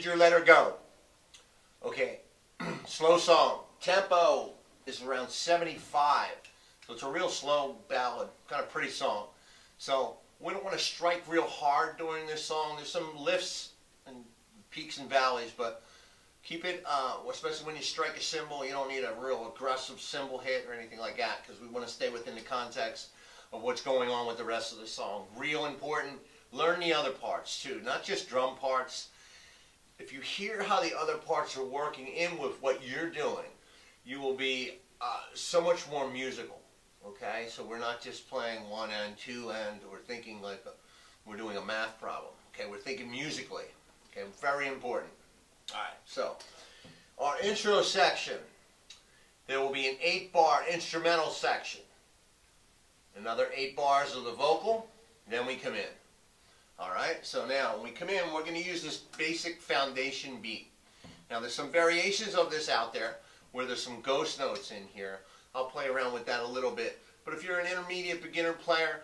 Passenger, Let Her Go. Okay, slow song. Tempo is around 75. So it's a real slow ballad, kind of pretty song. So we don't want to strike real hard during this song. There's some lifts and peaks and valleys, but keep it, especially when you strike a cymbal, you don't need a real aggressive cymbal hit or anything like that, because we want to stay within the context of what's going on with the rest of the song. Real important. Learn the other parts too, not just drum parts. If you hear how the other parts are working in with what you're doing, you will be so much more musical. Okay, so we're not just playing one and two and we're thinking like we're doing a math problem. Okay, we're thinking musically. Okay, very important. All right, so our intro section, there will be an 8-bar instrumental section. Another 8 bars of the vocal, then we come in. All right, so now when we come in, we're going to use this basic foundation beat. Now there's some variations of this out there where there's some ghost notes in here. I'll play around with that a little bit. But if you're an intermediate beginner player,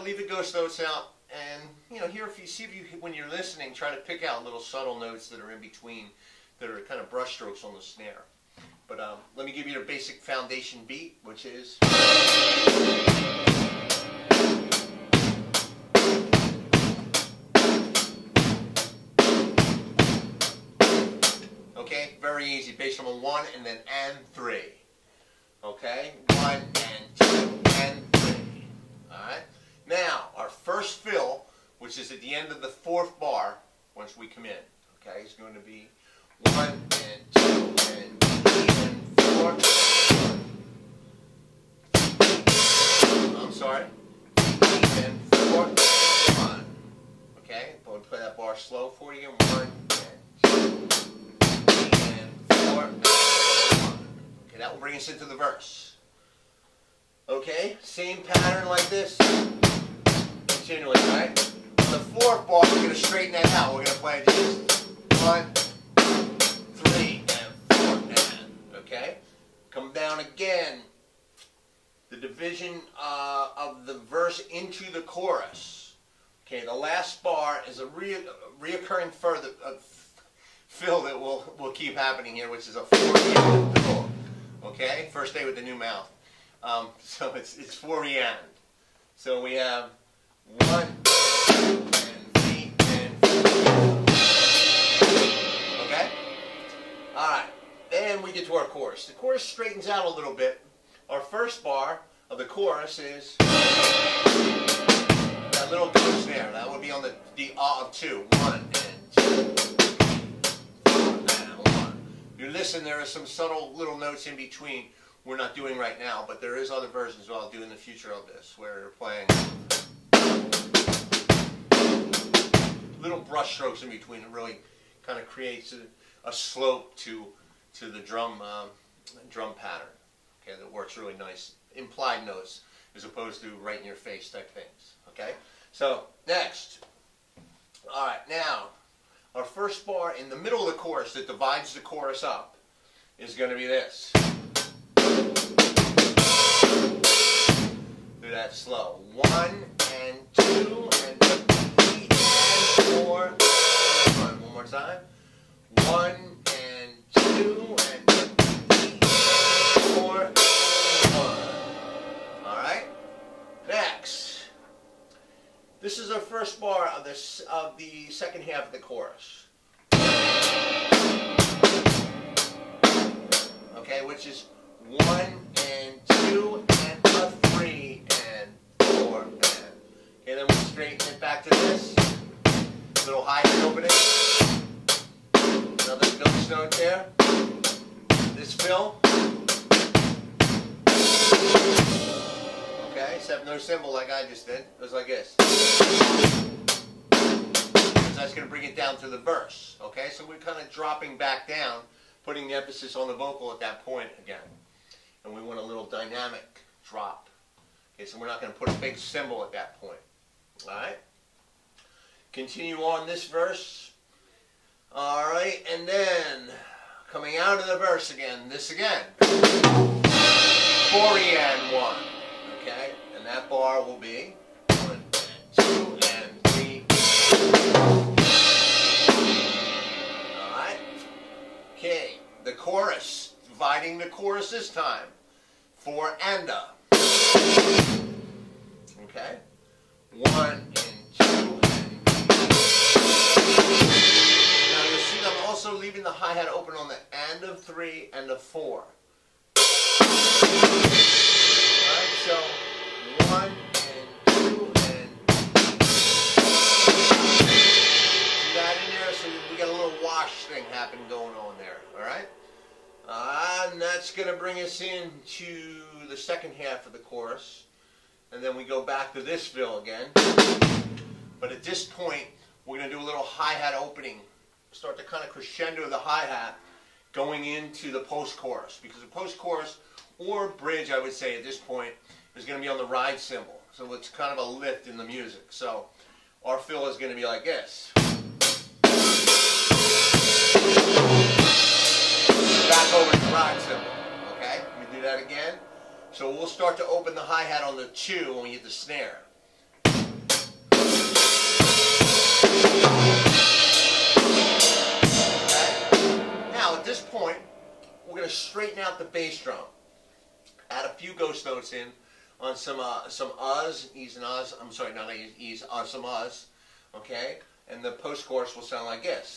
leave the ghost notes out. And, here if you when you're listening, try to pick out little subtle notes that are in between that are kind of brush strokes on the snare. But let me give you the basic foundation beat, which is... Okay, very easy, based on a 1 and then and 3. Okay, 1 and 2 and 3. Alright, now our first fill, which is at the end of the 4th bar, once we come in, okay, is going to be 1 and 2 and 3 and 4. I'm sorry, 3 and 4, 1. Okay, we'll play that bar slow for you. 1 and 2. Okay, that will bring us into the verse. Okay, same pattern like this, continually, right? The 4th bar, we're going to straighten that out. We're going to play just 1, 3, and 4, and, okay? Come down again. The division of the verse into the chorus. Okay, the last bar is a reoccurring fill that will keep happening here, which is a 4-end fill. Okay, first day with the new mouth. So it's 4-end. So we have 1, 2, and 3, and 4. Okay? Alright, then we get to our chorus. The chorus straightens out a little bit. Our first bar of the chorus is that little ghost snare. That would be on the of 2. 1 and 2. You listen, there are some subtle little notes in between we're not doing right now, but there is other versions I'll do in the future of this where you're playing little brush strokes in between. It really kind of creates a slope to the drum pattern. Okay, that works really nice. Implied notes as opposed to right in your face type things. Okay, so next. All right, now. Our first bar in the middle of the chorus that divides the chorus up is going to be this. Do that slow. 1 and 2 and 3 and 4. One more time. 1 and 2 and 3 and 4. 1. All right. Next. This is our first bar of the second half of the chorus. Okay, which is 1 and 2 and a 3 and 4 and. Okay, then we straighten it back to this. Little high opening. Another ghost note there. This fill. Okay, except no cymbal like I just did. It goes like this. That's going to bring it down to the verse. Okay, so we're kind of dropping back down, putting the emphasis on the vocal at that point again. And we want a little dynamic drop. Okay, so we're not going to put a big cymbal at that point. Alright? Continue on this verse. Alright, and then coming out of the verse again, this again. 4-and 1. Okay, and that bar will be 1 and 2 and 3. chorus. Dividing the chorus this time. 4 and a. Okay? 1 and 2 and. Now you'll see I'm also leaving the hi-hat open on the and of 3 and of 4. Alright, so 1 and 2 and. See that in there? So we got a little wash thing happening going on there. Alright? And that's going to bring us into the second half of the chorus. And then we go back to this fill again. But at this point, we're going to do a little hi-hat opening. Start to kind of crescendo the hi-hat going into the post-chorus. Because the post-chorus, or bridge, I would say at this point, is going to be on the ride cymbal. So it's kind of a lift in the music. So our fill is going to be like this. Back over to the ride cymbal. Okay? Let me do that again. So we'll start to open the hi-hat on the 2 when we hit the snare. Okay? Now at this point, we're going to straighten out the bass drum. Add a few ghost notes in on some uhs, e's and uhs. I'm sorry, not e's, some uhs. Okay? And the post-chorus will sound like this.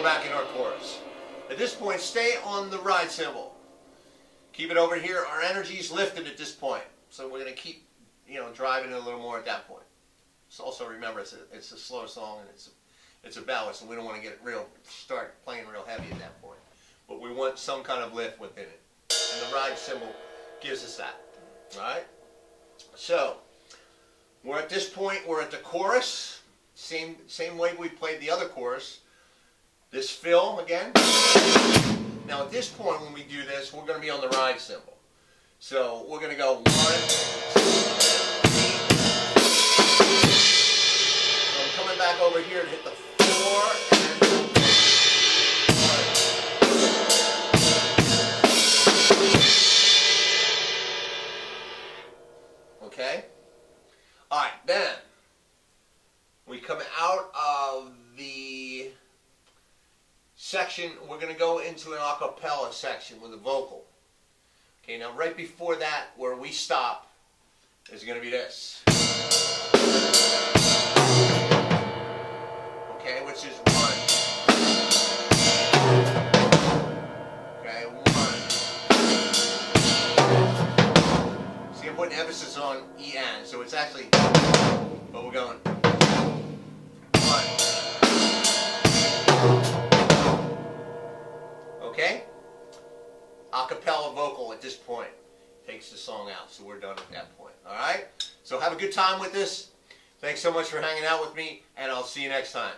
Back in our chorus. At this point, stay on the ride cymbal. Keep it over here. Our energy's lifted at this point, so we're going to keep, driving it a little more at that point. So also remember, it's a slow song and it's a ballad, so we don't want to start playing real heavy at that point. But we want some kind of lift within it, and the ride cymbal gives us that. All right. So we're at this point. We're at the chorus. Same way we played the other chorus. This fill again. Now at this point when we do this, we're going to be on the ride cymbal. So we're going to go 1, 2, 3. So I'm coming back over here to hit the 4 and. Okay. All right. Then we come out of the section, we're going to go into an acapella section with a vocal. Okay, now right before that, where we stop, is going to be this. Okay, which is 1. Okay, 1. See, I'm putting emphasis on E and, so it's actually, but we're going 1. Okay? Acapella vocal at this point takes the song out, so we're done at that point. Alright? So have a good time with this. Thanks so much for hanging out with me, and I'll see you next time.